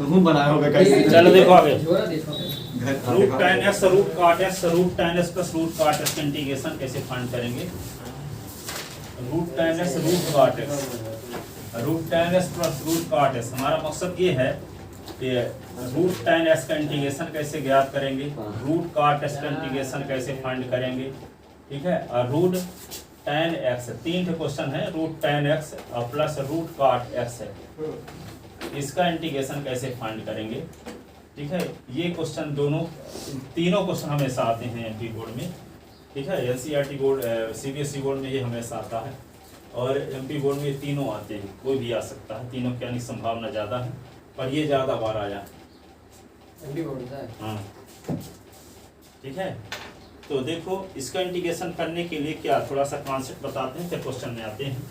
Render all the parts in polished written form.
तुम बनाए होगे कैसे? चलो देखो आगे। घर root tan x root cot x root tan x plus root cot x का इंटीग्रेशन कैसे फाइंड करेंगे? Root tan x root cot x root tan x plus root cot x। हमारा मकसद ये है कि रूट tan x का integration कैसे ज्ञात करेंगे, रूट cot x का इंटीग्रेशन कैसे फाइंड करेंगे, ठीक है। और रूट tan x, तीन क्वेश्चन है, रूट tan x और प्लस रूट cot x है, इसका इंटीग्रेशन कैसे फाइंड करेंगे, ठीक है। ये क्वेश्चन दोनों तीनों क्वेश्चन हमेशा आते हैं एमपी बोर्ड में, ठीक है। एनसीईआरटी बोर्ड सीबीएसई बोर्ड में ये हमेशा आता है और एमपी बोर्ड में ये तीनों आते हैं, कोई भी आ सकता है, तीनों के आने की संभावना ज़्यादा है, पर ये ज़्यादा बार आया एमपी बोर्ड है। हाँ, ठीक है। तो देखो इसका इंटीग्रेशन करने के लिए क्या थोड़ा सा कॉन्सेप्ट बताते हैं, फिर क्वेश्चन में आते हैं,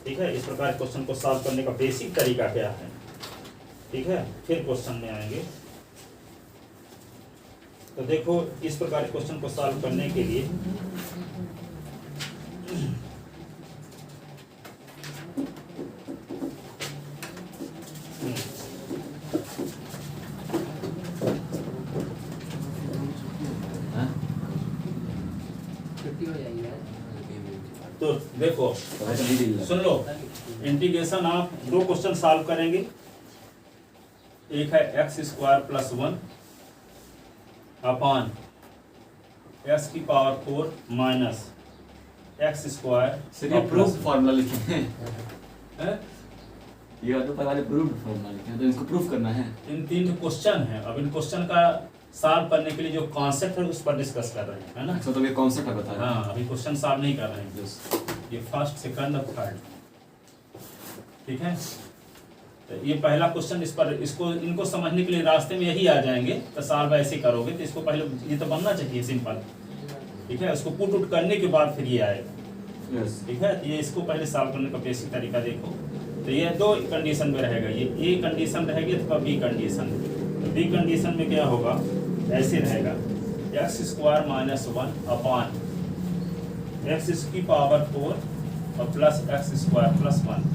ठीक है। इस प्रकार क्वेश्चन को सॉल्व करने का बेसिक तरीका क्या है, ठीक है, फिर क्वेश्चन में आएंगे। तो देखो इस प्रकार क्वेश्चन को सॉल्व करने के लिए छुट्टी हो जाएगी यार। तो देखो सुन लो, इंटीग्रेशन आप दो क्वेश्चन सॉल्व करेंगे, एक है x square plus 1 upon x की power 4 minus x square. Sir ये प्रूफ फार्मूला लिखे हैं, है? ये तो पहले प्रूफ फार्मूला लिखे हैं, तो इसको प्रूफ करना है। इन तीन क्वेश्चन है, अब इन क्वेश्चन का सॉल्व करने के लिए जो कॉन्सेप्ट है उस पर डिस्कस कर रहे हैं, है ना। अच्छा तो ये कॉन्सेप्ट है बता रहे हैं। हाँ, अभी क्वेश्चन सॉल्व नहीं कर रहे हैं, ये फर्स्ट सेकंड और थर्ड, ठीक है। तो ये पहला क्वेश्चन, इस पर इसको इनको समझने के लिए रास्ते में यही आ जाएंगे, तो सॉल्व ऐसे करोगे तो इसको पहले ये तो बनना चाहिए सिंपल, ठीक है। उसको पुट उट करने के बाद फिर ये आएगा, यस ठीक है। ये इसको पहले सॉल्व करने का बेसिक तरीका देखो। तो ये दो कंडीशन में रहेगा, ये ए कंडीशन रहेगी अथवा बी कंडीशन। तो बी कंडीशन में क्या होगा, ऐसे रहेगा x square minus 1 upon x की पावर 4 और प्लस एक्स स्क्वायर प्लस 1।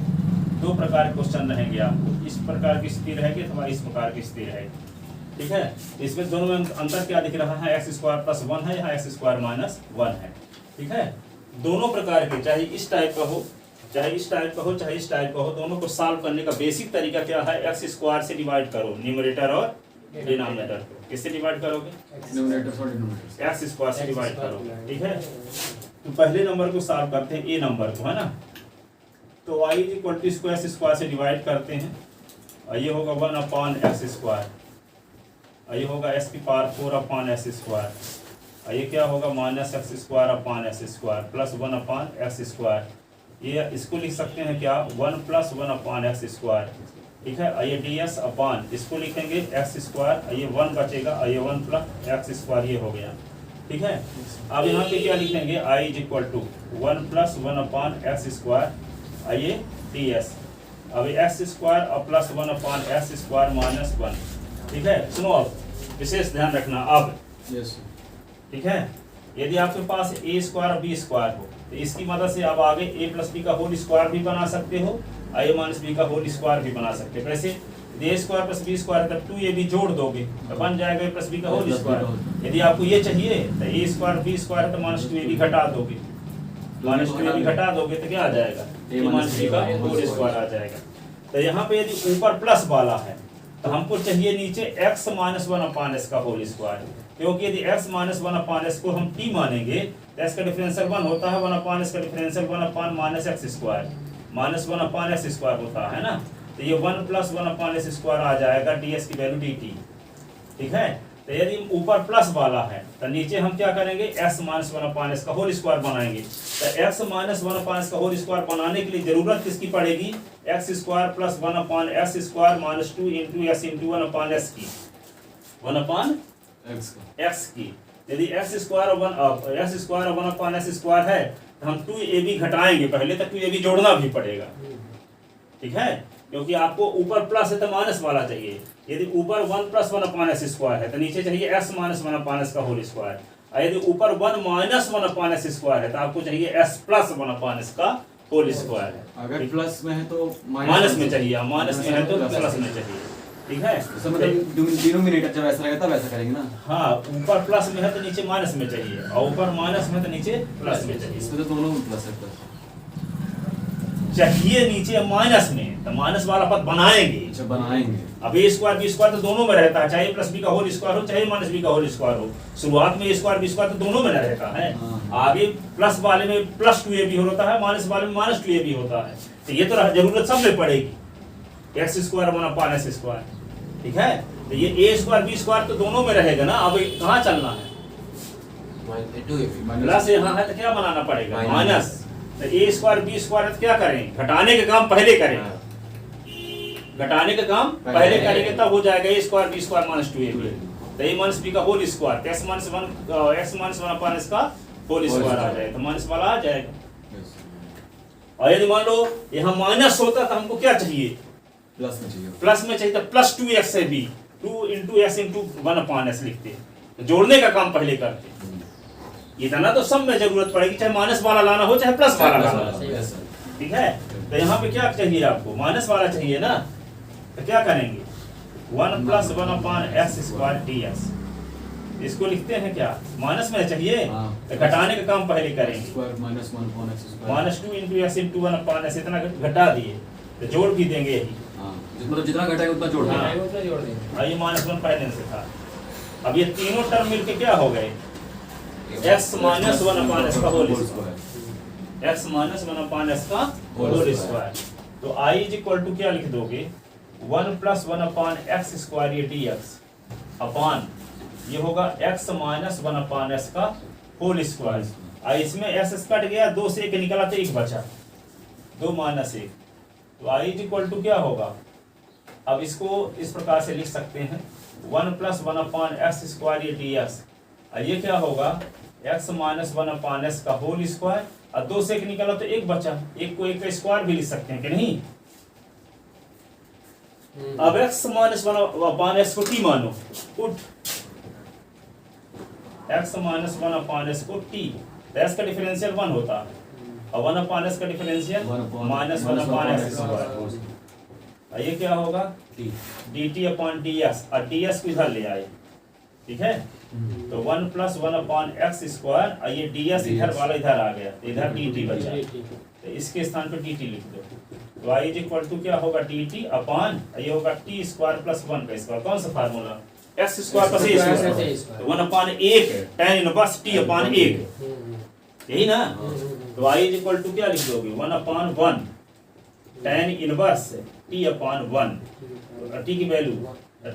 दो प्रकार के क्वेश्चन रहेंगे आपको, इस प्रकार की स्थिति रहेगी अथवा इस प्रकार की स्थिति रहेगी, ठीक है। इसमें दोनों में अंतर क्या दिख रहा है, एक्स स्क्वायर प्लस 1 है, यहाँ एक्स स्क्वायर माइनस 1 है, ठीक है। दोनों प्रकार के, चाहे इस टाइप का हो, चाहे इस टाइप का हो, चाहे इस टाइप का हो, दोनों को सॉल्व करने का बेसिक तरीका क्या है, एक्स स्क्वायर से डिवाइड करो न्यूमरेटर और डिनोमिनेटर को। किससे डिवाइड करोगे, न्यूमरेटर और डिनोमिनेटर एक्स स्क्वायर से डिवाइड करोगे, ठीक है। तो पहले नंबर को सॉल्व करते हैं, ए नंबर को, है ना। तो y इक्वल टू स्क्वायर से डिवाइड करते हैं, और ये होगा 1 अपॉन एक्स स्क्वायर, और ये होगा एक्स की पावर 4 अपॉन एक्स स्क्वायर, और ये क्या होगा minus x square upon x square plus 1 upon x square. ये इसको लिख सकते हैं क्या, 1 प्लस 1 अपॉन एक्स स्क्वायर, ठीक है। और ये डी एस अपॉन इसको लिखेंगे एक्स स्क्वायर, ये 1 बचेगा, और ये 1 प्लस एक्स स्क्वायर ये हो गया, ठीक है। अब यहाँ पे क्या लिखेंगे, i is equal to 1 plus 1 upon x square, ये डी एस। अब एक्स स्क्वायर और plus 1 upon x square minus 1, ठीक है। सुनो अब विशेष ध्यान रखना, अब यस ठीक है, यदि आपके पास ए स्क्वायर और बी स्क्वायर हो तो इसकी मदद से आप आगे ए प्लस बी का होल स्क्वायर भी बना सकते हो, ए माइनस बी का होल स्क्वायर भी बना सकते हो। वैसे यदि ए स्क्वायर प्लस बी स्क्वायर तब 2 ए बी जोड़ दोगे तो बन जाएगा ए प्लस बी का होल स्क्वायर। यदि आपको ये चाहिए तो ए स्क्वायर बी स्क्वायर तो माइनस 2 ए बी घटा दोगे, माइनस 2 ए बी घटा दोगे तो क्या आ जाएगा, ए माइनस बी का होल स्क्वायर आ जाएगा। तो यहाँ पे यदि ऊपर प्लस वाला है तो हमको चाहिए नीचे x माइनस 1 अपॉन एस का होल स्क्वायर, क्योंकि यदि x माइनस 1 अपॉन एस को हम t मानेंगे तो s का डिफरेंशियल 1 होता है, 1 अपॉन एस का differential 1 upon minus x square, minus 1 upon S square होता है ना। तो ये 1 प्लस 1 अपॉन एस स्क्वायर आ जाएगा ds की वैल्यू dt, ठीक है। तो यदि ऊपर प्लस वाला है तो नीचे हम क्या करेंगे, x माइनस 1 अपॉन एस का होल स्क्वायर बनाएंगे। तो x माइनस 1 अपॉन एस का होल स्क्वायर बनाने के लिए जरूरत किसकी पड़ेगी, x square plus 1 upon S square minus 2 into S into 1 upon s की, 1 अपॉन एक्स की। यदि एक्स स्क्वायर और 1 अपॉन एस स्क्वायर है तो हम 2ab घटाएंगे पहले, तो 2ab जोड़ना भी पड़ेगा, ठीक है, क्योंकि आपको ऊपर प्लस है तो माइनस वाला चाहिए। यदि ऊपर 1 प्लस 1 अपॉन एस स्क्वायर है तो नीचे चाहिए एक्स माइनस 1 अपॉन एस का होल स्क्वायर, और यदि ऊपर 1 माइनस 1 अपॉन एस स्क्वायर है तो आपको चाहिए एस प्लस 1 अपॉन एस का होल स्क्वायर है। अगर प्लस में है तो माइनस में चाहिए, माइनस में है तो प्लस में चाहिए, ठीक है। तो मतलब डिनोमिनेटर जब ऐसा रहेगा तब ऐसा करेंगे ना। हाँ, ऊपर प्लस में है तो नीचे माइनस में चाहिए, और ऊपर माइनस में तो नीचे प्लस में चाहिए। इसमें तो दोनों प्लस है प्लस। चाहिए नीचे माइनस में, तो माइनस वाला पद बनाएंगे। अच्छा बनाएंगे। अब ए स्क्वायर बी स्क्वायर तो दोनों में रहता है, चाहे प्लस बी का होल स्क्वायर हो चाहे माइनस बी का होल स्क्वायर हो। शुरुआत में ए स्क्वायर बी स्क्वायर तो दोनों में रहता है। आगे प्लस वाले में प्लस 2ab होता है, माइनस वाले में माइनस 2ab होता है। तो ये तो जरूरत सब में पड़ेगी, x square one upon x square, ठीक है। तो ये ए स्क्वायर बी स्क्वायर तो दोनों में रहेगा ना। अब कहाँ चलना है, प्लस यहाँ है तो क्या बनाना पड़ेगा, माइनस। तो ए स्क्वायर बी स्क्वायर तो क्या करें, घटाने का काम पहले करें, घटाने का काम पहले करेंगे तब हो जाएगा a square b square minus 2ab। तो ए माइनस बी का whole square, x minus one upon s का होल स्क्वायर आ जाएगा, तो माइनस वाला आ जाएगा। और यदि मान लो यहाँ माइनस होता तो हमको क्या चाहिए, प्लस में चाहिए, प्लस में चाहिए। तो प्लस 2x है भी 2 into x into 1 upon S लिखते, तो जोड़ने का काम पहले करते। इतना तो सब में जरूरत पड़ेगी, चाहे माइनस वाला लाना हो चाहे प्लस वाला लाना हो, ठीक है। तो यहाँ पे क्या चाहिए आपको, माइनस वाला चाहिए ना। तो क्या करेंगे, 1 plus 1 upon x square dx, इसको लिखते हैं क्या, माइनस में चाहिए। तो घटाने का काम पहले करेंगे, square minus 1 upon x square minus 2 into x into 1 upon S, इतना घटा दिए तो जोड़ भी देंगे यही। हाँ, मतलब जितना घटाएगा उतना जोड़ देंगे। हाँ। उतना जोड़ देंगे। ये -1 पहले से था। अब ये तीनों टर्म मिलके क्या हो गए, x माइनस 1 अपॉन s का whole square, x minus 1 upon s का होल स्क्वायर। तो i इज इक्वल टू क्या लिख दोगे, 1 प्लस 1 अपॉन x स्क्वायर ये dx अपॉन ये होगा x माइनस 1 अपॉन s का होल स्क्वायर। इसमें s कट गया, 2 से 1 निकला तो 1 बचा, 2 माइनस 1। तो i इज इक्वल टू क्या होगा, अब इसको इस प्रकार से लिख सकते हैं, 1 प्लस 1 अपॉन एक्स स्क्वायर ये dx, और ये क्या होगा, x माइनस 1 अपॉन s का होल स्क्वायर, और 2 से 1 निकला तो 1 बचा, 1 को 1 का स्क्वायर भी लिख सकते हैं कि नहीं। अब x माइनस 1 अपॉन s को t मानो, उठ x माइनस 1 अपॉन s को t, तो s का डिफरेंशियल 1 होता है, और 1 अपॉन s का differential minus 1 upon x square. ये क्या होगा, dt अपॉन dx, और dx को इधर ले आए, ठीक है। तो 1 प्लस 1 अपॉन एक्स स्क्वायर, और ये ds इधर वाला इधर आ गया, इधर dt बचा, तो इसके स्थान पर dt लिख दो। तो i इज इक्वल टू क्या होगा, dt अपॉन ये होगा t स्क्वायर प्लस 1 का स्क्वायर, कौन सा formula, x square plus a square, तो 1 upon 1 tan inverse t upon 1, यही ना। तो i इज इक्वल टू क्या लिख दोगे, 1 upon 1 tan inverse t upon 1, t की वैल्यू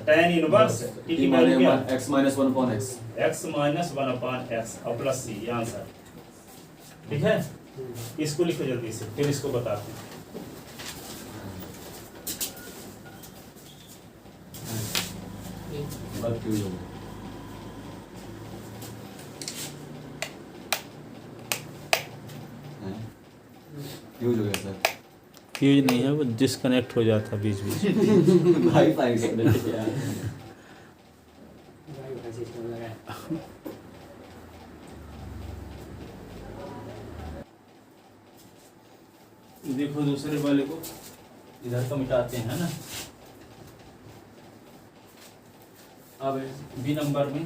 tan इनवर्स t की वैल्यू क्या, x minus 1 upon x, x minus 1 upon x और प्लस c, ये आंसर, ठीक है। इसको लिखो जल्दी से, फिर इसको बताते हैं। बात क्यों हो यूज हो गया सर, फ्यूज नहीं है, वो डिस्कनेक्ट हो जाता बीच बीच। वाईफाई से कनेक्ट किया। वाईफाई सिस्टम लगाया। देखो दूसरे वाले को इधर का मिटाते हैं ना। अब बी नंबर में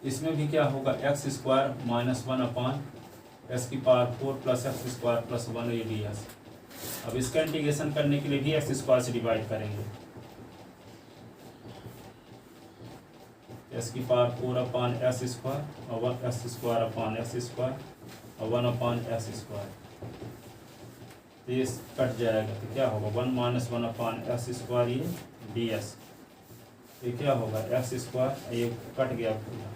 इसमें भी क्या होगा, x square minus 1 upon s की power 4 plus x square plus 1 ये ds। अब इसका इंटीग्रेशन करने के लिए भी एक्स स्क्वायर से डिवाइड करेंगे, एस की पावर 4 अपॉन एस स्क्वायर और 1 S square upon x square और 1 अपॉन एक्स स्क्वायर। तो ये कट जाएगा, तो क्या होगा, 1 माइनस 1 अपॉन एक्स स्क्वायर ये ds। ये क्या होगा, एक्स स्क्वायर, ये कट गया पूरा,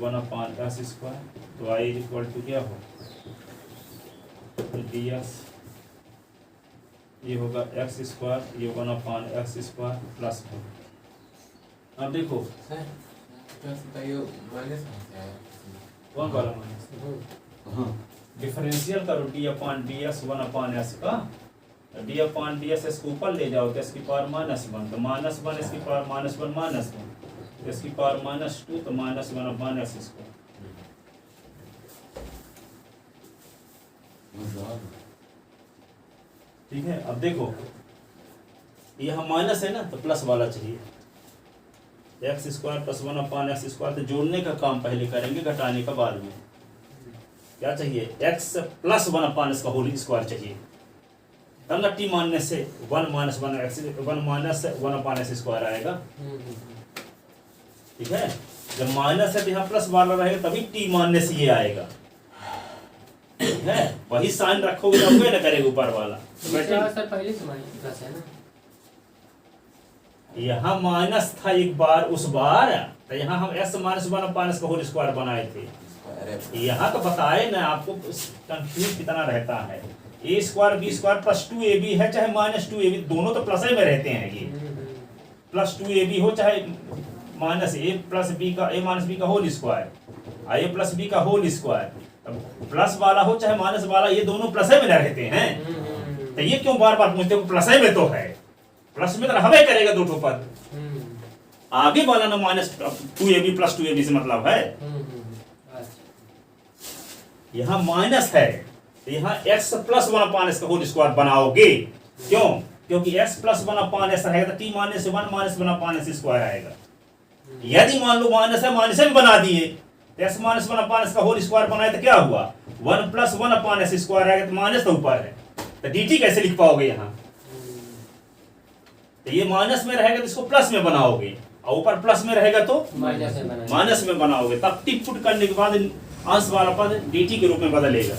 1 अपॉन एक्स स्क्वायर। तो आई इज इक्वल टू क्या हो, ds, ये होगा एक्स स्क्वायर, ये 1 अपॉन एक्स स्क्वायर प्लस 4। अब देखो कौन वाला माइनस, हाँ डिफरेंशियल करो d upon ds 1 upon s का, d अपॉन ds s को ऊपर ले जाओ तो s की पावर -1, तो -1 s की पावर -1 -1, s की पावर -2, तो -1 अपॉन s स्क्वायर। ठीक है। अब देखो यहाँ माइनस है ना तो प्लस वाला चाहिए, x square plus 1 upon x square. तो जोड़ने का काम पहले करेंगे, घटाने का बाद में। क्या चाहिए? एक्स प्लस 1 अपान इसका होल स्क्वायर चाहिए, तब ना टी मानने से 1 minus 1 x 1 minus 1 upon x square आएगा। ठीक है, जब माइनस है तो यहाँ प्लस वाला रहेगा, तभी टी मानने से ये आएगा। ठीक है, वही साइन रखोगे तब ना करेगा ऊपर वाला। सर पहले से प्लस है ना, यहाँ माइनस था एक बार, उस बार तो यहाँ हम एक्स माइनस 1 अपान इसका होल स्क्वायर बनाए थे। यहाँ तो बताए ना आपको, कंफ्यूज कितना रहता है। A square b square plus 2ab है चाहे माइनस 2ab, दोनों तो प्लस में रहते हैं। ये प्लस 2ab हो चाहे माइनस ए प्लस बी का ए माइनस बी का होल स्क्वायर, ए प्लस बी का होल स्क्वायर, प्लस वाला हो चाहे माइनस वाला, ये दोनों प्लस में रहते हैं। तो ये क्यों बार बार पूछते हो? प्लस में तो है, प्लस में तो हमें करेगा दो ठो पद, आगे वाला ना माइनस 2ab प्लस 2ab से मतलब है। यहाँ माइनस है तो यहाँ x प्लस 1 अपान इसका होल स्क्वायर बनाओगे। क्यों? क्योंकि x प्लस 1 अपान ऐसा रहेगा तो t minus 1 minus 1 upon s square आएगा। यदि मान लो माइनस है, माइनस में बना दिए, x माइनस 1 अपान इसका होल स्क्वायर बनाए तो क्या हुआ? 1 प्लस 1 अपान एस स्क्वायर आएगा, तो माइनस तो ऊपर है, तो dt कैसे लिख पाओगे यहाँ? तो ये माइनस में रहेगा तो इसको प्लस में बनाओगे, और ऊपर प्लस में रहेगा तो माइनस में बनाओगे। तब टिक पुट करने के बाद अंश वाला पद dt के रूप में बदलेगा।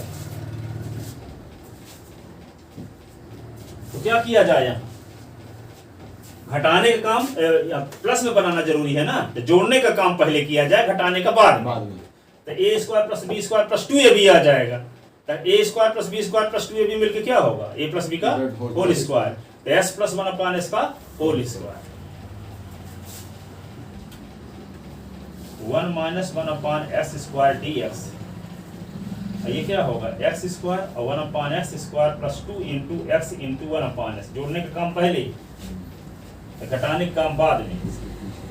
तो क्या किया जाए? यहाँ घटाने का काम प्लस में बनाना जरूरी है ना, तो जोड़ने का काम पहले किया जाए, घटाने का बाद में। तो a square plus b square plus 2ab आ जाएगा। तो a square plus b square plus 2ab मिलकर क्या होगा? ए प्लस बी का होल स्क्वायर। तो एस प्लस 1 अपान एस का whole square, 1 minus 1 upon s square dx। ये क्या होगा? एक्स स्क्वायर और 1 upon x square plus 2 into x into 1 upon s. जोड़ने का काम पहले, घटाने का काम बाद में।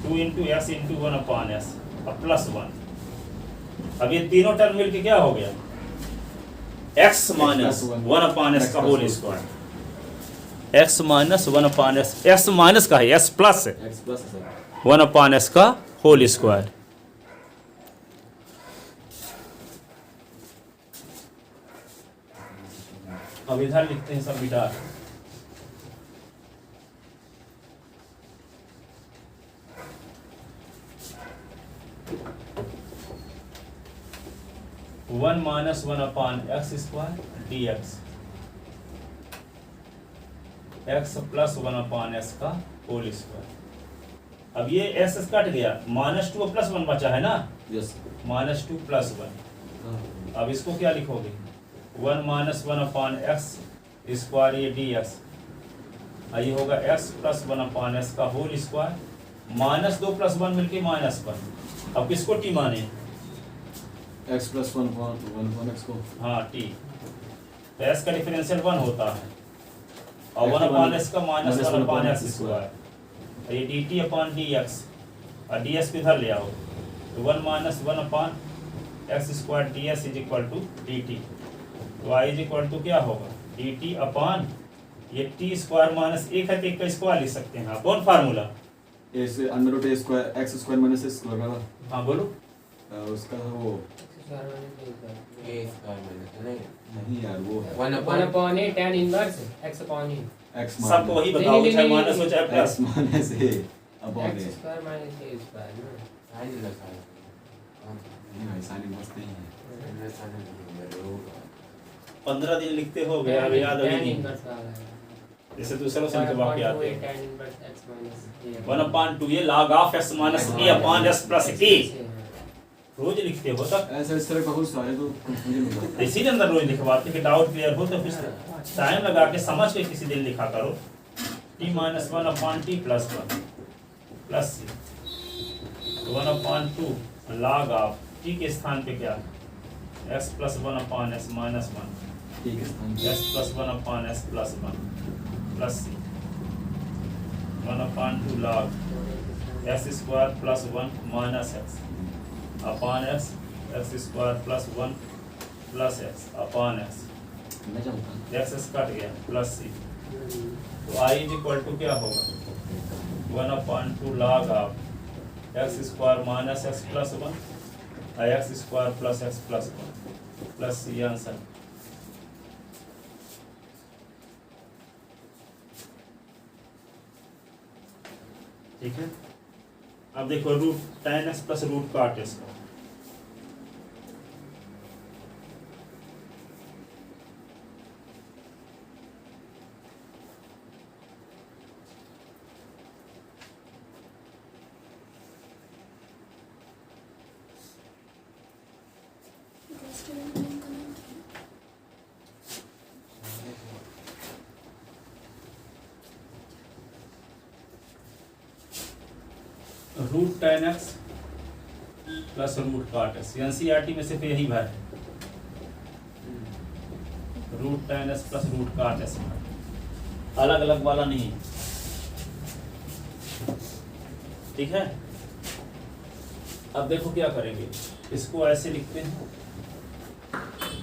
2 into x into 1 upon s और प्लस 1। अब ये तीनों टर्म मिलके क्या हो गया? एक्स माइनस 1 अपान एस का whole square, x minus 1 upon s, x minus का है, एस प्लस है, 1 अपान एस का होल स्क्वायर। अब इधर लिखते हैं सब बिटा, one minus 1 upon x square dx, x plus 1 upon s का होल स्क्वायर। अब ये एस कट गया, माइनस 2 प्लस 1 बचा है ना, माइनस 2 प्लस 1। अब इसको क्या लिखोगे? 1 माइनस 1 अपान एक्स स्क्वायर ये dx, ये होगा x प्लस 1 अपान एस का होल स्क्वायर, माइनस 2 प्लस 1 मिलके माइनस 1। अब किसको t माने? x प्लस 1 x को, हाँ t। तो s का डिफरेंशियल 1 होता है, और 1 अपान एस का माइनस 1 अपान एक्स स्क्वायर। ये dt अपान dx, और ds को इधर ले आओ, तो 1 minus 1 upon x square ds is equal to dt। तो y इज इक्वल टू क्या होगा? dt अपान ये t स्क्वायर माइनस 1 है तो 1 का स्क्वायर लिख सकते हैं। कौन फार्मूला? a से under root a square x square minus a square वाला। हाँ बोलो। उसका वो नहीं यार, वो है 1 upon a tan inverse x upon a, x सबको वही बताओ, नहीं, चाहे नहीं, माइनस हो चाहे plus. x minus a upon x a। square minus a square ना, नहीं भाई, साइन इनवर्स नहीं है। 15 दिन लिखते हो गया, अब याद tan होगी। inverse वाला है। जैसे दूसरा सम के वाक्य आते हैं, tan inverse x minus a 1 upon 2 ये log of x minus a upon s plus a रोज लिखते हो। तब ऐसा इस तरह का बहुत सारे तो कंफ्यूजन हो जाता है। इसीलिए अंदर रोज लिखवाते कि डाउट क्लियर हो, तो कुछ टाइम लगा के समझ के किसी दिन लिखा करो। t minus 1 upon t plus 1 plus 1 upon 2 log of t के स्थान पे क्या? x प्लस 1 अपान s माइनस 1, ठीक है, स्थान s प्लस 1 अपान s plus 1 plus 1 upon 2 log s square plus 1 minus x अपान x, x square plus 1 plus x अपान x, मैं चाहूँगा x cut गया प्लस c तो आई इज इक्वल टू क्या होगा 1/2 log of x square minus x plus 1 x square plus x plus 1 plus ये answer. ठीक है, अब देखो root tan x plus root cot x का root tan x plus root cot x NCERT में सिर्फ यही भर है, root tan x plus root cot x, अलग अलग वाला नहीं। ठीक है, अब देखो क्या करेंगे, इसको ऐसे लिखते हैं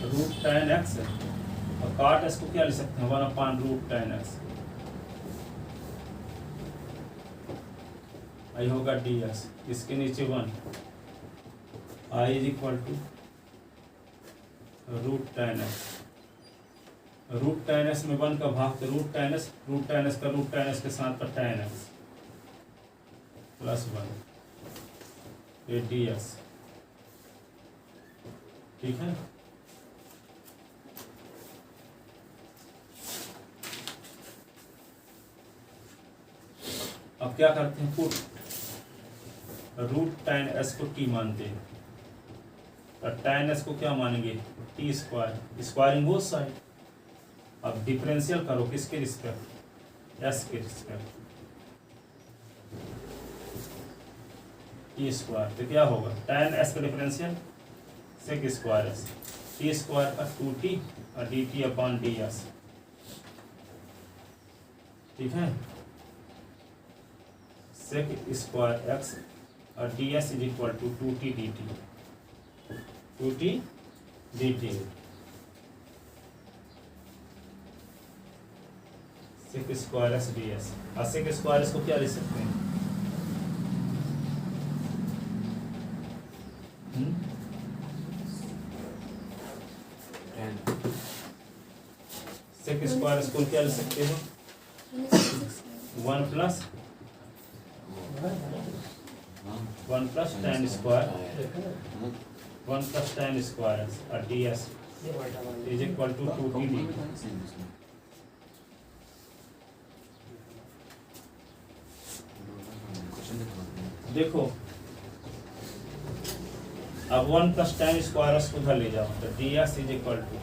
रूट tan x और cot x को क्या लिख सकते हैं 1/रूट tan x, आई होगा dx, इसके नीचे 1, I is equal to root tan x, root tan x में 1 का भाग तो रूट tan x का रूट tan x के साथ पर tan x प्लस 1 ये dx। ठीक है, अब क्या करते हैं, पुट रूट tan s को t मानते हैं और tan s को क्या मानेंगे t square, squaring both side. अब डिफरेंशियल करो किसके रिस्पेक्ट, s के रिस्पेक्ट, t स्क्वायर, तो क्या होगा tan s का differential sec square s, t square का 2t और dt अपॉन ds। ठीक है, sec स्क्वायर x और ds is equal to 2t dt, sec square x ds, और sec स्क्वायर इसको क्या लिख सकते हैं, sec स्क्वायर इसको क्या लिख सकते हो 1 plus tan square 1 plus tan square और ds is equal to 2t dt। देखो अब 1 प्लस tan स्क्वायर को उधर ले जाओ तो ds is equal to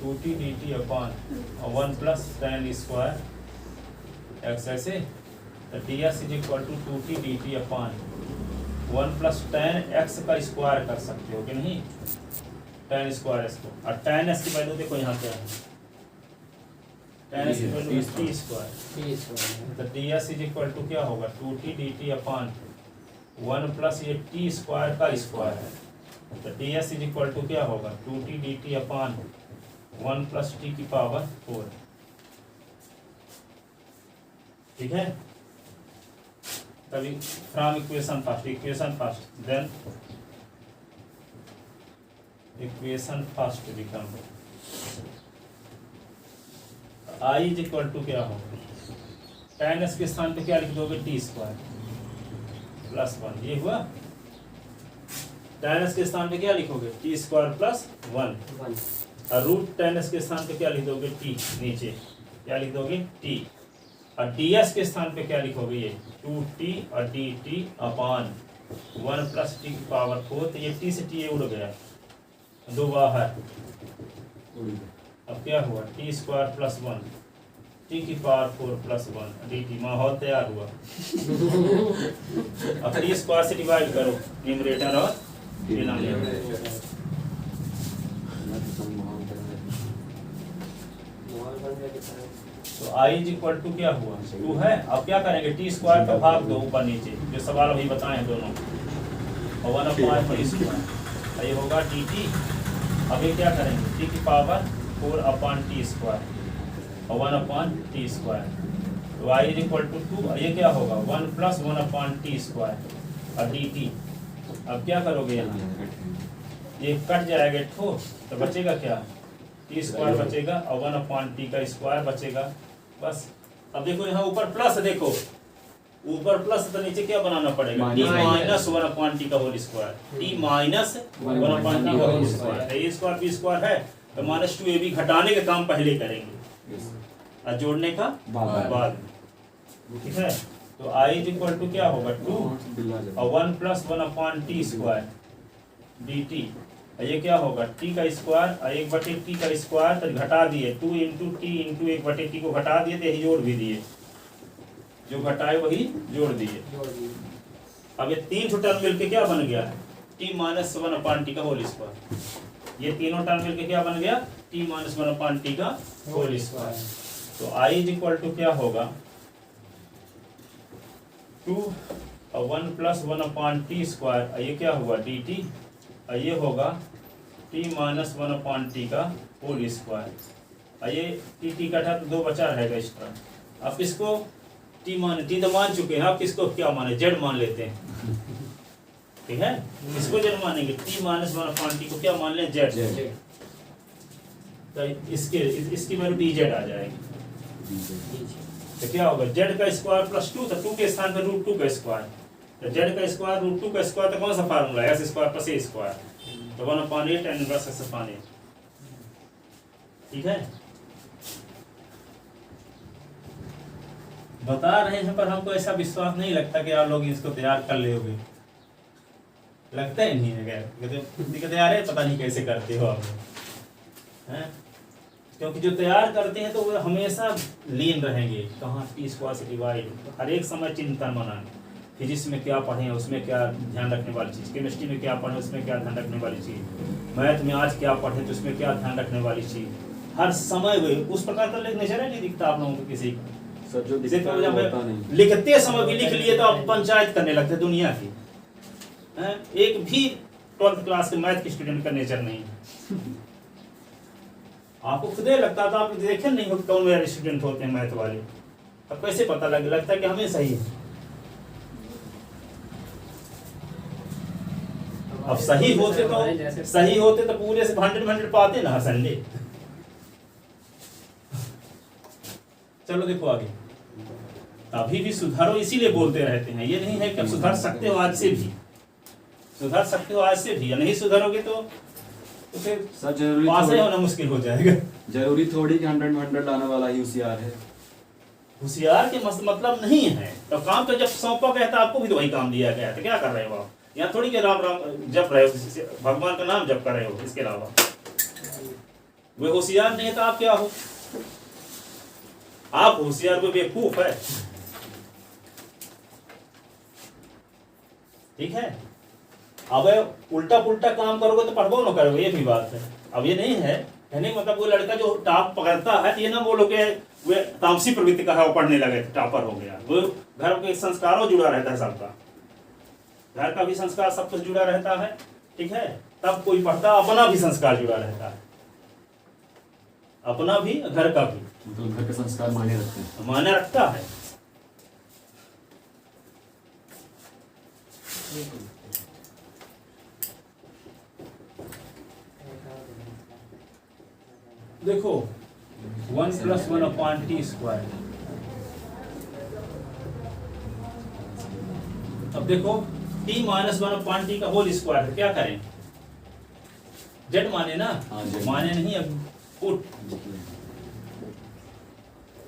2t dt upon 1 plus tan square x ऐसे, तो ds is equal to 2t dt upon 1 plus tan x का स्क्वायर कर सकते हो कि नहीं, tan स्क्वायर s को, और tan s की वैल्यू देखो यहाँ पे है, tan s की वैल्यू t स्क्वायर, तो ds इज इक्वल टू क्या होगा 2t dt अपॉन 1 प्लस ये t स्क्वायर का स्क्वायर है, तो ds इज इक्वल टू क्या होगा 2t dt upon 1 plus t की पावर 4। ठीक है, तभी from equation first then equation first become i is equal to क्या होगा tan s के स्थान पे क्या लिख दोगे t स्क्वायर प्लस 1, ये हुआ, tan s के स्थान पे क्या लिखोगे t स्क्वायर प्लस 1 और रूट tan s के स्थान पे क्या लिख दोगे t, नीचे क्या लिख दोगे t, और ds के स्थान पे क्या लिखोगे ये 2t और dt अपॉन 1 प्लस t की पावर 4, तो ये t से t उड़ गया, दो बाहर, अब क्या हुआ t स्क्वायर प्लस 1 t की पावर 4 प्लस 1 dt, माहौल तैयार हुआ। अब t स्क्वायर से डिवाइड करो न्यूमरेटर और डिनोमिनेटर, तो i इज इक्वल टू क्या हुआ 2 है। अब क्या करेंगे t स्क्वायर का भाग दो ऊपर नीचे, जो सवाल अभी बताए हैं दोनों, और 1/t स्क्वायर, ये होगा dt। अब ये क्या करेंगे t की पावर 4 अपॉन t स्क्वायर और 1/t²। तो y इज इक्वल टू 2, ये क्या होगा 1 प्लस 1/t² और dt। अब क्या करोगे यहाँ, ये कट जाएगा ठो, तो बचेगा क्या, t² बचेगा और 1/t² बचेगा, बस। अब देखो यहाँ ऊपर प्लस, देखो ऊपर प्लस तो नीचे क्या बनाना पड़ेगा, t minus 1/t² t minus 1/t²। a square b square है तो -2ab घटाने का काम पहले करेंगे और जोड़ने का बाद में, ठीक है। तो i इज इक्वल टू क्या होगा 2 और 1 प्लस 1/t² dt। ये क्या होगा t का स्क्वायर और 1/t का स्क्वायर, तो घटा दिए 2 इंटू टी इंटू 1/t को घटा दिए, तो यही जोड़ भी दिए, जो घटाए वही जोड़ दिए। जोड़ दिए। अब ये तीन टर्म मिलके क्या बन गया, t माइनस 1/t का होल स्क्वायर। ये तीनों टर्म मिलके क्या बन गया, t माइनस 1/t का होल स्क्वायर। तो i इज इक्वल टू क्या होगा 2 और 1 प्लस 1/t², ये क्या हुआ dt, और ये होगा t माइनस 1/t का होल स्क्वायर। ये t कटा तो 2 बचा रहेगा एक्स्ट्रा। अब इसको t तो मान चुके हैं, आप किसको क्या माने, z मान लेते हैं, ठीक है। इसको z मानेंगे, t माइनस 1/t को क्या मान लें, z। तो इसकी वैल्यू dz आ जाएगी। तो क्या होगा z का स्क्वायर प्लस 2, तो 2 के स्थान पर √2 का स्क्वायर, तो z का स्क्वायर √2 का स्क्वायर, तो कौन सा फार्मूला है, s square plus a square, तो 1/8 tan इनवर्स s/8, ठीक है। बता रहे हैं पर हमको ऐसा विश्वास नहीं लगता कि आप लोग इसको तैयार कर लोगे, लगता ही नहीं है, कहते यार पता नहीं कैसे करते हो आप लोग, हैं। क्योंकि जो तैयार करते हैं तो वो हमेशा लीन रहेंगे, कहाँ t² से डिवाइड, हर एक समय चिंतन मनाने, फिजिक्स में क्या पढ़े उसमें क्या ध्यान रखने वाली चीज़, केमिस्ट्री में क्या पढ़े उसमें क्या ध्यान रखने वाली चीज़, मैथ में आज क्या पढ़े तो उसमें क्या ध्यान रखने वाली चीज़, हर समय वे उस प्रकार का नजर नहीं दिखता आप लोगों को किसी का। लिखते समय भी लिख लिए तो आप पंचायत करने लगते दुनिया की, एक भी 12th क्लास के मैथ के स्टूडेंट का नेचर नहीं है। आपको खुदे लगता था, आप देखे नहीं हो कौन मेरे स्टूडेंट होते हैं मैथ वाले, अब कैसे पता लगता है कि हमें सही है। अब सही होते तो पूरे से 100 पाते ना हर संडे। चलो देखो आगे, अभी भी सुधारो इसीलिए बोलते रहते हैं, ये नहीं है कि अब सुधार सकते हो आज से भी, सुधार सकते हो आज से भी, या नहीं सुधारोगे तो फिर पास ही होना मुश्किल हो जाएगा। जरूरी थोड़ी कि 100 लाने वाला ही होशियार है, होशियार के मतलब नहीं है। तो काम तो जब सौंपा गया था आपको भी तो वही काम दिया गया था, क्या कर रहे हो आप, यहाँ थोड़ी के राम राम जप रहे हो, भगवान का नाम जप कर रहे हो, इसके अलावा वे होशियार नहीं है तो आप क्या हो, आप होशियार को बेवकूफ है, ठीक है। अब उल्टा पुल्टा काम करोगे तो पढ़बो ना करोगे, ये भी बात है। अब ये नहीं है कहने मतलब वो लड़का जो टॉप पकड़ता है, ये ना बोलो कि वे तामसी प्रवृत्ति का है, वो पढ़ने लगे टॉपर हो गया, वो घर के संस्कारों जुड़ा रहता है, सबका घर का भी संस्कार सब कुछ जुड़ा रहता है, ठीक है। तब कोई पढ़ता, अपना भी संस्कार जुड़ा रहता है, अपना भी घर का भी, तो घर के संस्कार मायने रखते हैं, मायने रखता है। देखो 1 प्लस 1/t², अब देखो t माइनस 1/t का होल स्क्वायर है, क्या करें, z माने ना, माने नहीं, अब put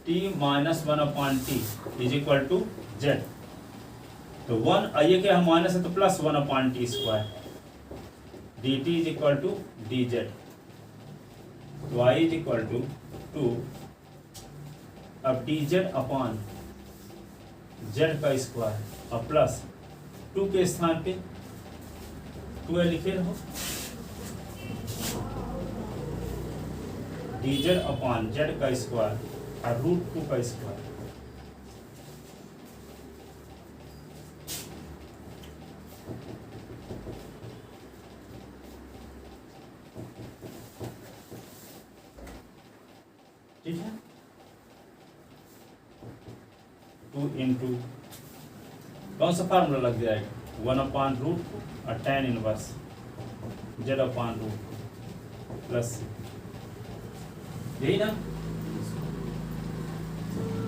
t minus 1/t is equal to z, तो 1 ये क्या है माइनस है तो plus 1/t², dt is equal to dz, तो y इज इक्वल टू 2, अब dz अपॉन z का स्क्वायर और प्लस 2 के स्थान पे 12 लिखे रहो, dz अपॉन z का स्क्वायर और √2 का स्क्वायर, ठीक है। 2 इंटू कौन सा फार्मूला लग जाएगा 1/√2 और tan इनवर्स z/√2 प्लस यही ना।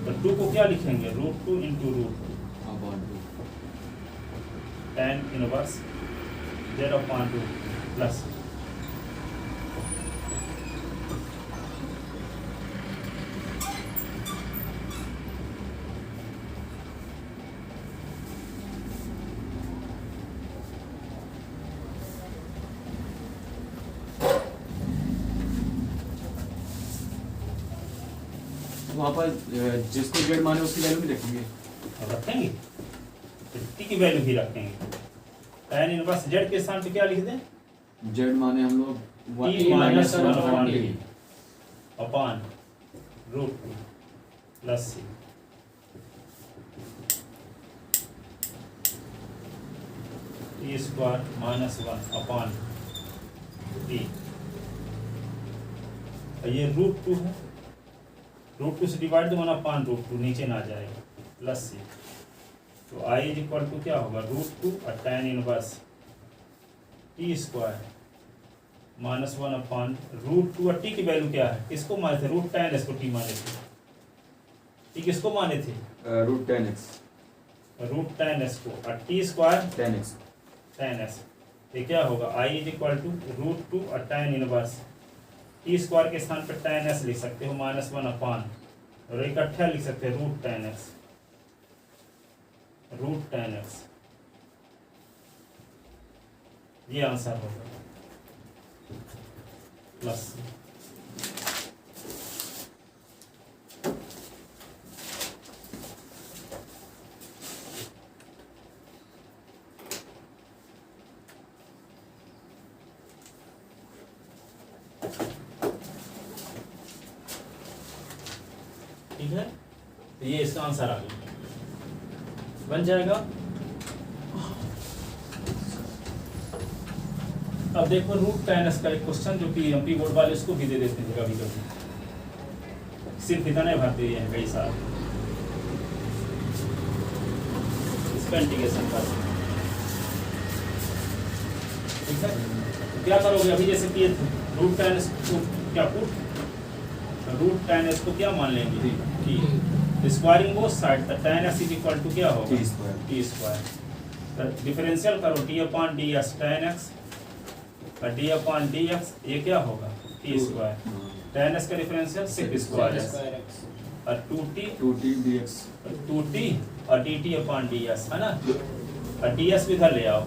तो 2 को क्या लिखेंगे √2 into √2 tan inverse z/√2 plus वहाँ पर जिसको जेड माने उसकी वैल्यू भी लिखेंगे। अब रखेंगे तो टी की वैल्यू भी रखेंगे। tan इनवर्स z के स्थान पे क्या लिख दें जेड माने हम लोग t minus 1/t t upon √2 plus c t square minus 1 upon t। ये √2 है, √2 से डिवाइड 1/√2 नीचे ना जाएगा प्लस c। तो i इज इक्वल टू क्या होगा √2 और tan inverse t square minus 1/√2 और t की वैल्यू क्या है किसको माने थे √tan इसको t माने थे, t किसको माने थे √10x √tan इसको और t square 10x tan s। ये क्या होगा i इज इक्वल टू √2 और tan इनवर्स t स्क्वायर के स्थान पर tan s लिख सकते हो माइनस 1 अपॉन और इकट्ठा लिख सकते हैं √tan x ये आंसर होगा प्लस ठीक है। तो ये इसका आंसर आ गया, बन जाएगा। अब देखो √tan का एक क्वेश्चन जो कि एमपी बोर्ड वाले उसको भी दे देते हैं कभी कभी, सिर्फ इतना ही भरते हैं कई साल इसका इंटीग्रेशन कर। ठीक है, तो क्या करोगे अभी जैसे कि √tan को क्या पुट √tan को क्या मान लेंगे t squaring both side tan s is equal to क्या होगा t स्क्वायर। डिफरेंशियल करो d/ds tan x और d/dx ये क्या होगा t स्क्वायर। tan s का डिफरेंशियल sec स्क्वायर है और 2t dx 2t और dt/ds है ना, और ds भी इधर ले आओ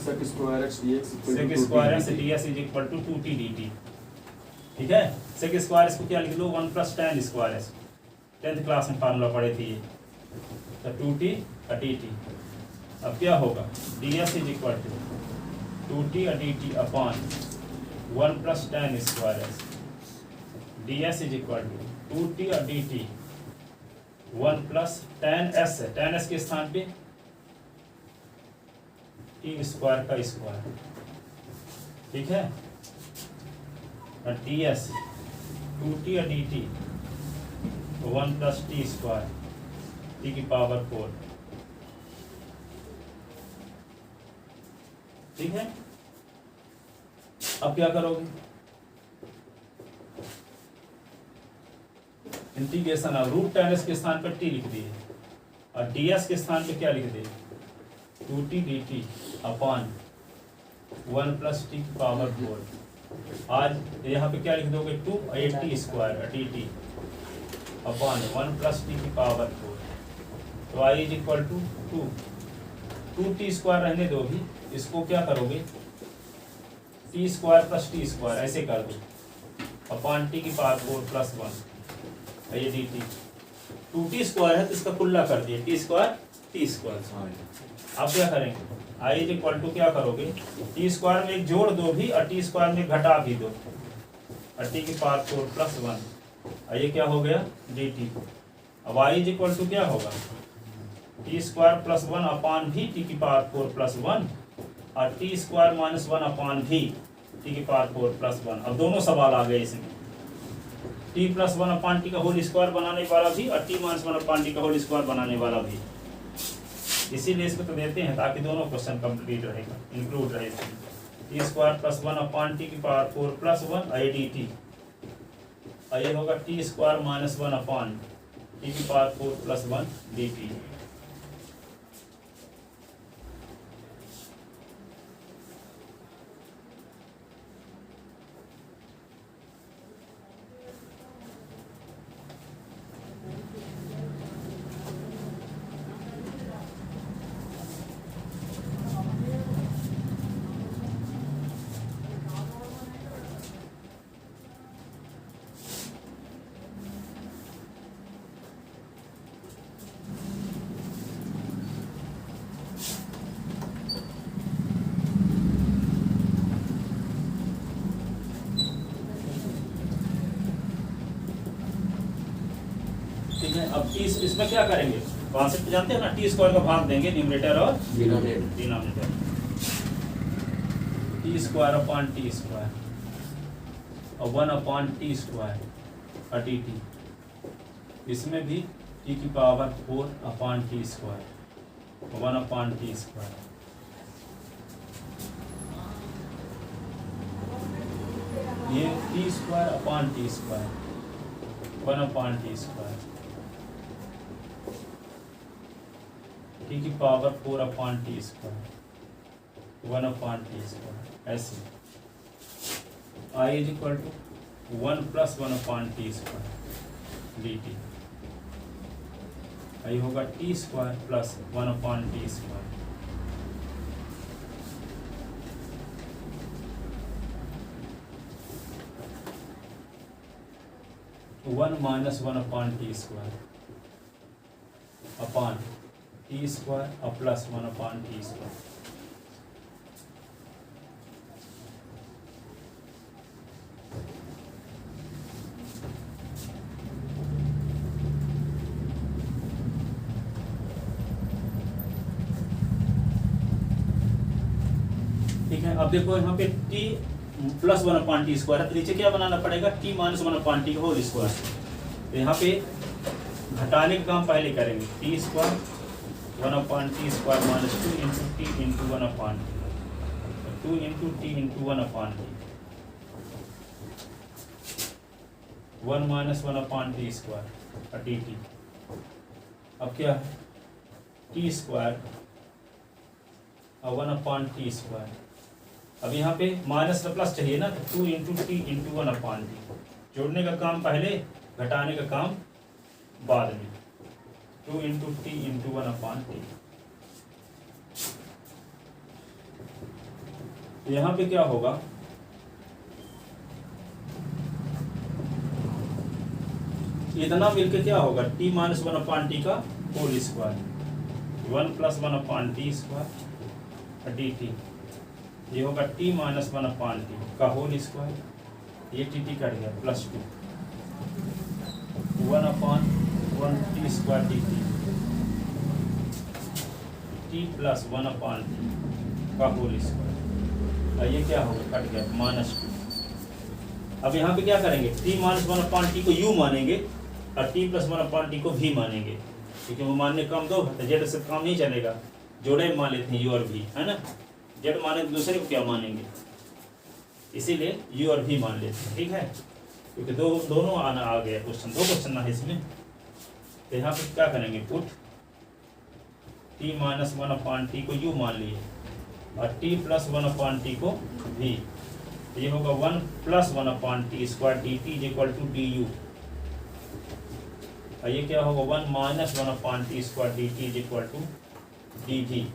sec square x dx sec square x ds is equal to 2t dt। ठीक है, sec स्क्वायर इसको क्या लिख लो 1 + tan square s 10th class में फार्मूला पढ़े थे ये, तो 2t और dt। अब क्या होगा ds is equal to 2t और dt upon 1 + tan square s ds is equal to 2t और dt 1 + tan s है, tan s के स्थान पे t स्क्वायर का स्क्वायर। ठीक है, और ds 2t और dt 1 + t स्क्वायर t की पावर 4। ठीक है, अब क्या करोगे इंटीग्रेशन। अब √tan के स्थान पर t लिख दिए और ds के स्थान पे क्या लिख दिए 2t dt अपॉन 1 + t की पावर 4। आज यहाँ पे क्या लिख दोगे 2 और t square dt upon 1 + t की पावर 4। तो i is equal to 2t square रहने दो भी, इसको क्या करोगे t स्क्वायर + t स्क्वायर ऐसे कर दो अपॉन t की पावर 4 + 1 ये dt। 2t स्क्वायर है तो इसका कुल्ला कर दिए t स्क्वायर t स्क्वायर। अब क्या करेंगे i इज इक्वल टू क्या करोगे t स्क्वायर में एक जोड़ दो भी और t स्क्वायर में घटा भी दो और t की पावर 4 + 1 ये क्या हो गया dt। अब i इज इक्वल टू क्या होगा t स्क्वायर + 1 अपॉन भी t की पावर 4 + 1 और t स्क्वायर - 1 अपॉन भी t की पावर 4 + 1। अब दोनों सवाल आ गए इसमें, T plus one upon t का होल स्क्वायर बनाने वाला भी और T minus one upon t का होल स्क्वायर बनाने वाला भी। इसीलिए इसको तो देते हैं ताकि दोनों क्वेश्चन कंप्लीट रहेगा, इंक्लूड रहेगा। T square plus one upon t की power 4 plus 1 I d t, और ये होगा t square minus 1 upon t की पावर 4 प्लस 1 डी टी। ठीक है, अब टी इसमें क्या करेंगे, कॉन्सेप्ट जानते हैं ना, टी स्क्वायर का भाग देंगे न्यूमरेटर और denominator. T square upon t square और 1 अपॉन टी स्क्वायर और टी टी। इसमें भी टी की power 4 upon t square 1 upon t square. ये t square upon t square 1 upon t square, t की power 4 upon t square 1 upon t square. ऐसे I is equal to 1 plus 1 upon t square d t. I होगा t square plus 1 upon t square. One minus 1 upon t square upon t square और plus 1 upon t square. ठीक है, अब देखो यहाँ पे T plus 1 upon t square है, तो नीचे क्या बनाना पड़ेगा, टी माइनस 1 अपॉन टी का होल स्क्वायर। तो यहाँ पे घटाने का काम पहले करेंगे, T square 1 upon t square minus 2 into t into 1 upon T, 2 into t into 1 upon T, 1 minus 1 upon t square और टी टी। अब क्या है, टी स्क्वायर और 1 अपॉन टी स्क्वायर। अब यहाँ पे माइनस का प्लस चाहिए ना, तो 2 into t into 1 upon T. जोड़ने का काम पहले, घटाने का काम बाद में। 2 into t into 1 upon t. यहाँ पे क्या होगा, इतना मिलके क्या होगा, टी माइनस 1 अपॉन टी का whole square 1 plus 1 upon t square d t. ये होगा टी माइनस 1 अपॉन टी का होल स्क्वायर, ये टी टी कट गया plus 2 1 upon 1 t square d t, t plus 1 upon t का whole square. और ये क्या होगा, कट गया माइनस 2। अब यहाँ पे क्या करेंगे, टी माइनस 1 अपॉन टी को यू मानेंगे और टी प्लस 1 अपॉन टी को भी मानेंगे, क्योंकि वो मानने कम दो है, तो जेड से काम नहीं चलेगा, जोड़े में मान लेते हैं यू और भी, है ना। जेड माने तो दूसरे को क्या मानेंगे, इसीलिए यू और भी मान लेते हैं। ठीक है, क्योंकि दोनों आना आ गया क्वेश्चन, 2 क्वेश्चन ना है इसमें। तो यहाँ पे क्या करेंगे, put T minus 1 upon T को यू मान लिए और टी प्लस 1 अपॉन टी को भी। ये होगा 1 plus 1 upon t square d t is equal to d u. और ये क्या होगा, 1 minus 1 upon t square d t is equal to d v.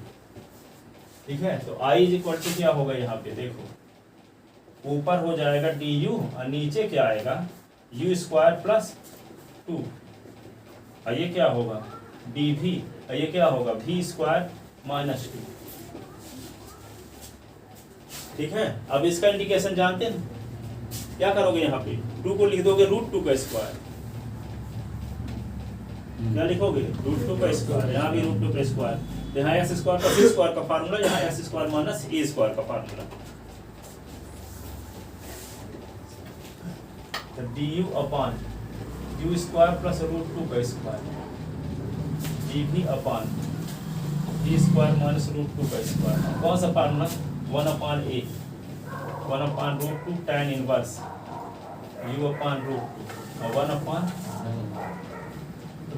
ठीक है, तो आई इज इक्वल टू क्या होगा, यहाँ पे देखो ऊपर हो जाएगा डी यू और नीचे क्या आएगा, यू स्क्वायर प्लस 2। और ये क्या होगा, डी वी, और ये क्या होगा, वी स्क्वायर माइनस 2। ठीक है, अब इसका इंडिकेशन जानते हैं, क्या करोगे, यहाँ पे 2 को लिख दोगे √2 का स्क्वायर। क्या लिखोगे, √2 का स्क्वायर, यहाँ भी √2 का स्क्वायर। यहाँ एस स्क्वायर का सी स्क्वायर का फार्मूला, यहाँ S square minus A square का फार्मूला। तो D U upon U square plus root 2 का स्क्वायर डी भी upon D square minus root 2 का स्क्वायर। कौन सा formula? 1 upon A 1 upon root 2 tan inverse U upon root 2 और 1 upon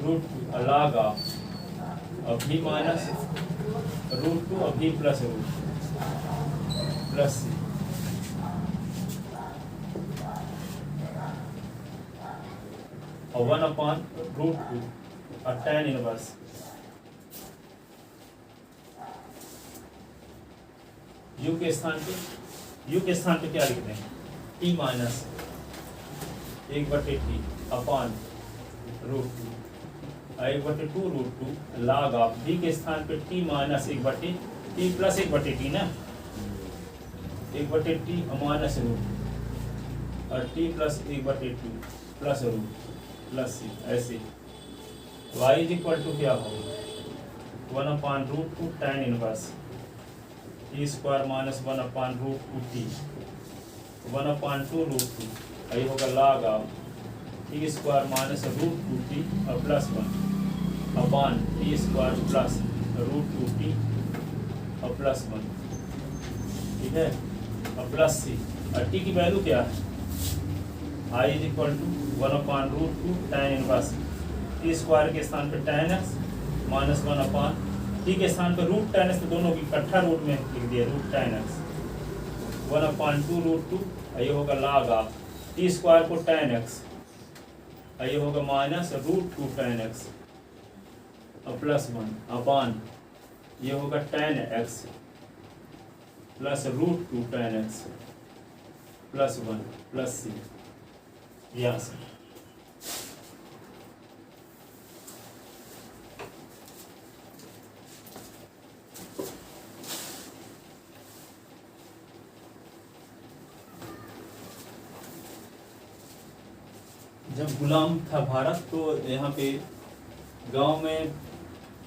root 2 log of भी minus root 2 और भी plus root plus सी और 1 अपान रूट 2 और tan इनवर्स यू के स्थान पे क्या लिखते हैं? T minus 1/t upon root 2 1/2 रूट 2 log ऑफ b के स्थान पे t minus 1/t plus 1/t ना 1/t माइनस रूट और t plus 1/2 plus root plus c ऐसे y इज इक्वल टू क्या होगा 1 upon root 2 tan inverse t square minus 1 upon root 2 t 1 upon 2 root 2 ये होगा log of t square minus root 2 t और plus 1 upon t square plus root 2 t और plus 1 ठीक है और plus सी और टी की वैल्यू क्या है? I is equal to 1 upon root 2 tan inverse t square के स्थान पे tan x minus 1 upon t के स्थान पे रूट tan x तो दोनों की इकट्ठा रूट में लिख दिया root tan x 1 upon 2 root 2 ये होगा log ऑफ टी स्क्वायर को tan x ये होगा माइनस रूट 2 tan x और प्लस 1 अपान ये होगा tan x plus root 2 tan x plus 1 plus c यहाँ से जब गुलाम था भारत तो यहाँ पे गांव में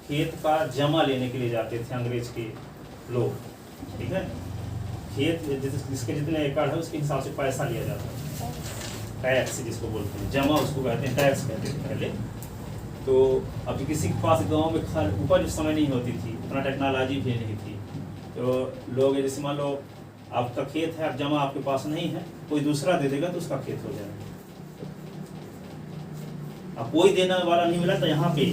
खेत का जमा लेने के लिए जाते थे अंग्रेज के लोग, ठीक है। खेत जिसके जितने एकड़ है उसके हिसाब से पैसा लिया जाता है, टैक्स जिसको बोलते हैं, जमा उसको कहते हैं, टैक्स कहते थे पहले। तो अभी किसी के पास गांव में उपज उस समय नहीं होती थी, उतना टेक्नोलॉजी भी नहीं थी, तो लोग जैसे मान लो आपका खेत है, अब जमा आपके पास नहीं है, कोई दूसरा दे देगा तो उसका खेत हो जाएगा। अब कोई देने वाला नहीं मिला तो यहाँ पे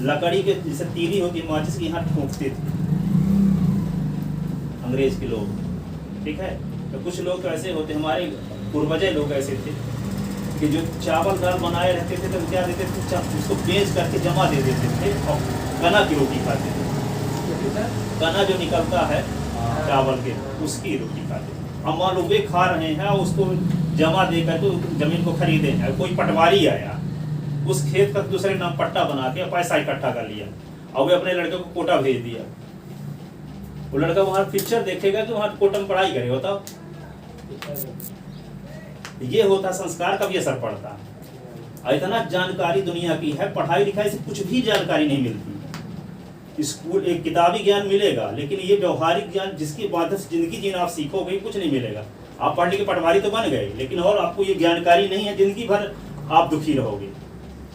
लकड़ी के जैसे तीली होती है माचिस की, यहाँ ठोकते थे अंग्रेज के लोग, ठीक है। तो कुछ लोग तो ऐसे होते, हमारे पूर्वज लोग ऐसे थे कि जो चावल दाल बनाए रहते थे तो क्या देते थे, उसको बेच करके जमा दे देते थे और गन्ना की रोटी खाते थे। गन्ना जो निकलता है चावल के, उसकी रोटी खाते थे। अब मान लो वे खा रहे हैं, उसको जमा दे करके जमीन को खरीदे हैं, कोई पटवारी आया, उस खेत का दूसरे नाम पट्टा बना के पैसा इकट्ठा कर लिया और वे अपने लड़के को कोटा भेज दिया। वो लड़का वहाँ पिक्चर देखेगा कि वहाँ कोटा में पढ़ाई करे, होता ये होता, संस्कार का भी असर पड़ता है। इतना जानकारी दुनिया की है, पढ़ाई लिखाई से कुछ भी जानकारी नहीं मिलती। स्कूल एक किताबी ज्ञान मिलेगा, लेकिन ये व्यवहारिक ज्ञान जिसकी माध्यम से जिंदगी जीना आप सीखोगे, कुछ नहीं मिलेगा। आप पढ़ के पटवारी तो बन गए, लेकिन और आपको ये जानकारी नहीं है, जिंदगी भर आप दुखी रहोगे,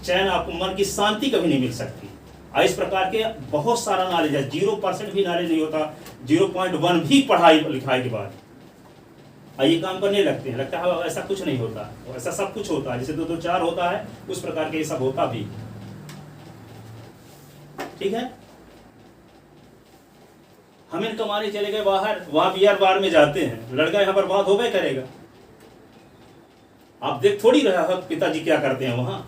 चैन, आपको मन की शांति कभी नहीं मिल सकती। इस प्रकार के बहुत सारा नॉलेज है, 0% भी नॉलेज नहीं होता, 0.1 भी पढ़ाई लिखाई के बाद ये काम करने लगते हैं, लगता है ऐसा कुछ नहीं होता, ऐसा सब कुछ होता है। जैसे 2 2 4 होता है, उस प्रकार के ये सब होता भी, ठीक है। हम इन कमाने चले गए बाहर, वहां बियर बार में जाते हैं, लड़का यहाँ बर्बाद हो गए करेगा। आप देख थोड़ी रहा है पिताजी क्या करते हैं वहां,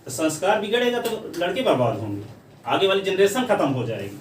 तो संस्कार बिगड़ेगा तो लड़के बर्बाद होंगे, आगे वाली जनरेशन खत्म हो जाएगी।